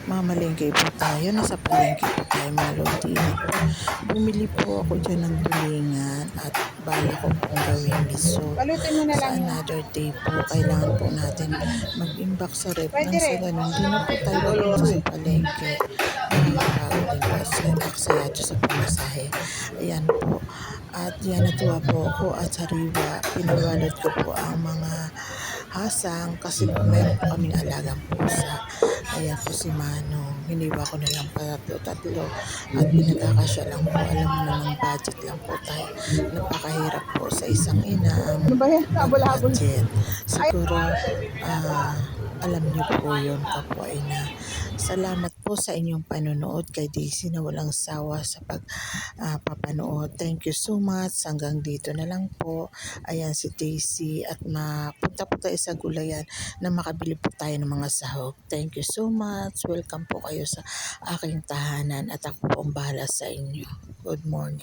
mamalengke po tayo. Nasa palengke po tayo mga lodi. Bumili po ako dyan ng tulingan at bala ko pong gawing miso. Balutin mo na Sa lang yun. another day po, kailangan po natin mag-imbak sa rep Pwede nang sa rin. ganun. Hindi na po tayo pupunta sa palengke. Nakakapagod din po sa aksayado sa pamasahe. Ayan po. At yan, natuwa po ako at sariwa. Pinawalot ko po ang mga hasang kasi meron po kaming alagang pusa. Ayan po si Manong. Hiniwa ko na lang pa tatlo at pinagkakasya lang po. Alam mo namang budget lang po tayo. Napakahirap po sa isang ina ang Ano ba yan? Habol-habol. mag-budget. Siguro, alam niyo po yun, kapwa ina. Salamat po sa inyong panonood kay Daisy na walang sawa sa papanood. Thank you so much. Hanggang dito na lang po. Ayan si Daisy at mapunta po tayo sa gulayan na makabili po tayo ng mga sahog. Thank you so much. Welcome po kayo sa aking tahanan at ako po ang bahala sa inyo. Good morning.